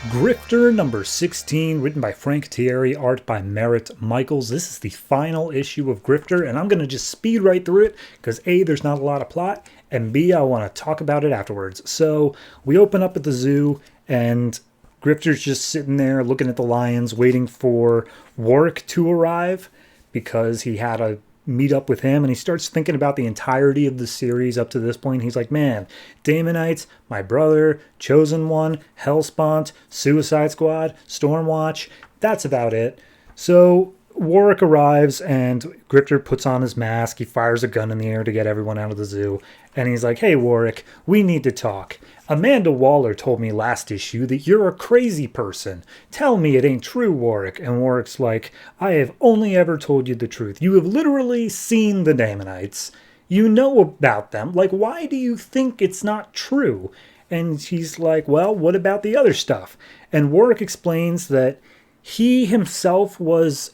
Grifter number 16, written by Frank Thierry, art by Merritt Michaels. This is the final issue of Grifter, and I'm going to just speed right through it because A, there's not a lot of plot, and B, I want to talk about it afterwards. So we open up at the zoo, and Grifter's just sitting there looking at the lions, waiting for Warwick to arrive because he had a meet up with him, and he starts thinking about the entirety of the series up to this point. He's like, man, Damonites, my brother, Chosen One, Hellspawn, Suicide Squad, Stormwatch, that's about it. So Warwick arrives, and Grifter puts on his mask. He fires a gun in the air to get everyone out of the zoo, and he's like, hey Warwick, we need to talk. Amanda Waller told me last issue that you're a crazy person. Tell me it ain't true, Warwick. And Warwick's like, I have only ever told you the truth. You have literally seen the Damonites. You know about them. Like, why do you think it's not true? And he's like, well, what about the other stuff? And Warwick explains that he himself was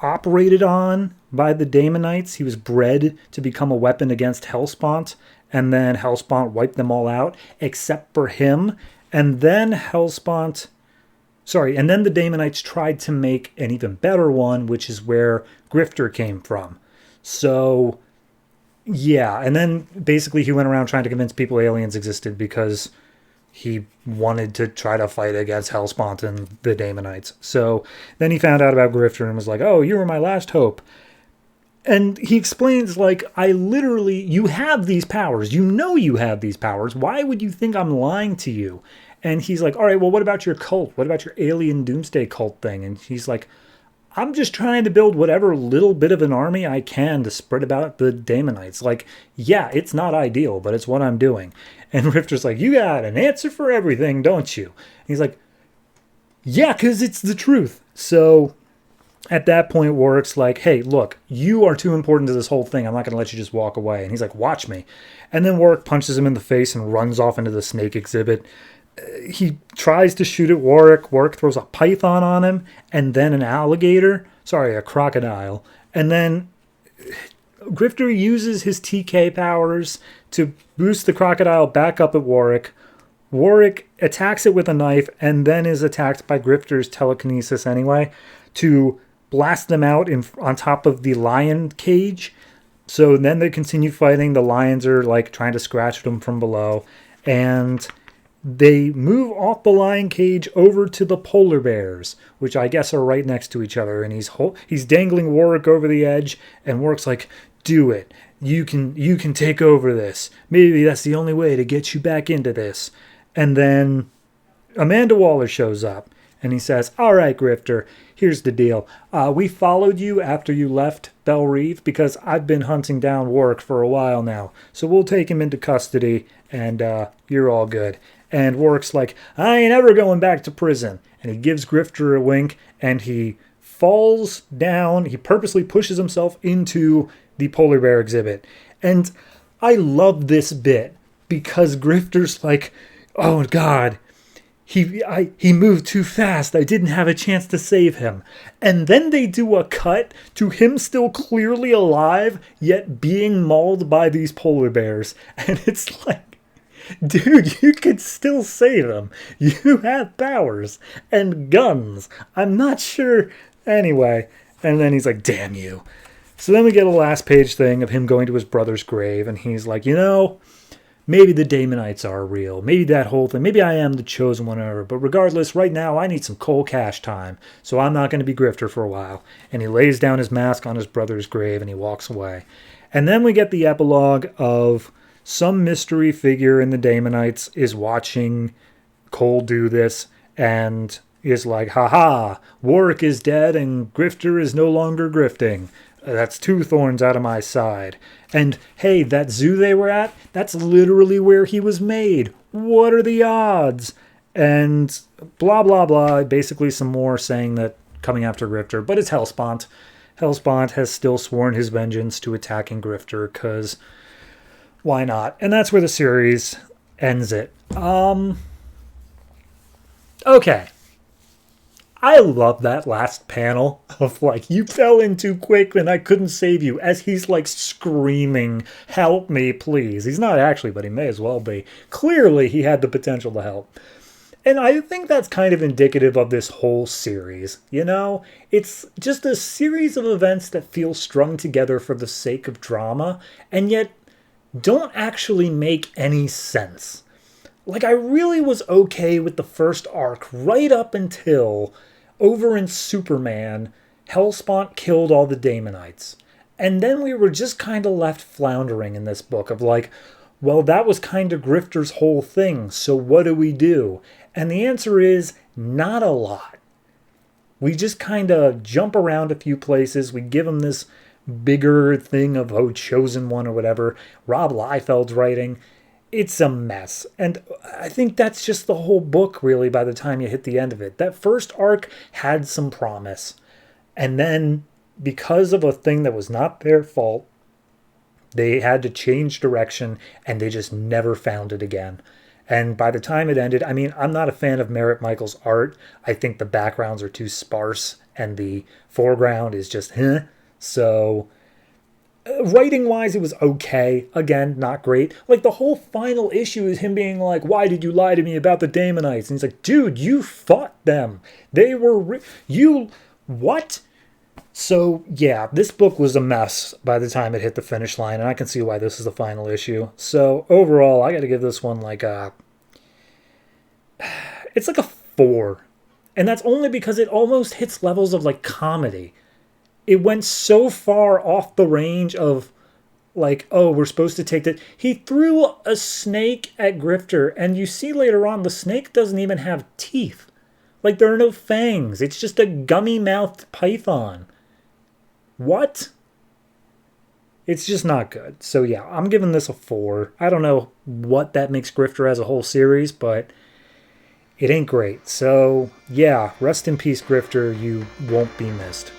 operated on by the Damonites. He was bred to become a weapon against Hellspawn. And then Hellspawn wiped them all out, except for him. And then and then the Damonites tried to make an even better one, which is where Grifter came from. So, yeah. And then basically he went around trying to convince people aliens existed because he wanted to try to fight against Hellspawn and the Damonites. So then he found out about Grifter and was like, oh, you were my last hope. And he explains, like, you have these powers. You know you have these powers. Why would you think I'm lying to you? And he's like, all right, well, what about your cult? What about your alien doomsday cult thing? And he's like, I'm just trying to build whatever little bit of an army I can to spread about the Damonites. Like, yeah, it's not ideal, but it's what I'm doing. And Rifter's like, you got an answer for everything, don't you? And he's like, yeah, because it's the truth. So at that point, Warwick's like, hey, look, you are too important to this whole thing. I'm not going to let you just walk away. And he's like, watch me. And then Warwick punches him in the face and runs off into the snake exhibit. He tries to shoot at Warwick. Warwick throws a python on him and then a crocodile. And then Grifter uses his TK powers to boost the crocodile back up at Warwick. Warwick attacks it with a knife and then is attacked by Grifter's telekinesis anyway to blast them out on top of the lion cage. So then they continue fighting. The lions are like trying to scratch them from below. And they move off the lion cage over to the polar bears, which I guess are right next to each other. And he's dangling Warwick over the edge. And Warwick's like, do it. You can take over this. Maybe that's the only way to get you back into this. And then Amanda Waller shows up. And he says, all right, Grifter, here's the deal. We followed you after you left Belle Reve because I've been hunting down Warwick for a while now. So we'll take him into custody and you're all good. And Warwick's like, I ain't ever going back to prison. And he gives Grifter a wink and he falls down. He purposely pushes himself into the polar bear exhibit. And I love this bit because Grifter's like, oh, God. He moved too fast. I didn't have a chance to save him. And then they do a cut to him still clearly alive, yet being mauled by these polar bears. And it's like, dude, you could still save him. You have powers and guns. I'm not sure. Anyway. And then he's like, damn you. So then we get a last page thing of him going to his brother's grave. And he's like, maybe the Damonites are real. Maybe that whole thing. Maybe I am the chosen one ever. But regardless, right now I need some cold cash time. So I'm not going to be Grifter for a while. And he lays down his mask on his brother's grave and he walks away. And then we get the epilogue of some mystery figure in the Damonites is watching Cole do this and is like, haha, Warwick is dead and Grifter is no longer grifting. That's two thorns out of my side. And hey, that zoo they were at, that's literally where he was made. What are the odds? And blah, blah, blah. Basically some more saying that coming after Grifter. But it's Hellspawn. Hellspawn has still sworn his vengeance to attacking Grifter because why not? And that's where the series ends it. Okay. I love that last panel of like, you fell in too quick and I couldn't save you, as he's like screaming, help me, please. He's not actually, but he may as well be. Clearly he had the potential to help. And I think that's kind of indicative of this whole series, you know? It's just a series of events that feel strung together for the sake of drama, and yet don't actually make any sense. Like, I really was okay with the first arc right up until, over in Superman, Hellspawn killed all the Daemonites. And then we were just kind of left floundering in this book of like, well, that was kind of Grifter's whole thing, so what do we do? And the answer is not a lot. We just kind of jump around a few places. We give him this bigger thing of, oh, chosen one or whatever. Rob Liefeld's writing. It's a mess. And I think that's just the whole book, really, by the time you hit the end of it. That first arc had some promise. And then, because of a thing that was not their fault, they had to change direction, and they just never found it again. And by the time it ended, I mean, I'm not a fan of Merritt Michael's art. I think the backgrounds are too sparse, and the foreground is just, huh. So, writing-wise, it was okay. Again, not great. Like, the whole final issue is him being like, why did you lie to me about the Daemonites? And he's like, dude, you fought them. They were... You... What? So, yeah, this book was a mess by the time it hit the finish line, and I can see why this is the final issue. So, overall, I got to give this one like a... It's like a 4. And that's only because it almost hits levels of, like, comedy. It went so far off the range of, like, oh, we're supposed to take that. He threw a snake at Grifter, and you see later on the snake doesn't even have teeth. Like, there are no fangs. It's just a gummy-mouthed python. What? It's just not good. So yeah, I'm giving this a 4. I don't know what that makes Grifter as a whole series, but it ain't great. So yeah, rest in peace, Grifter. You won't be missed.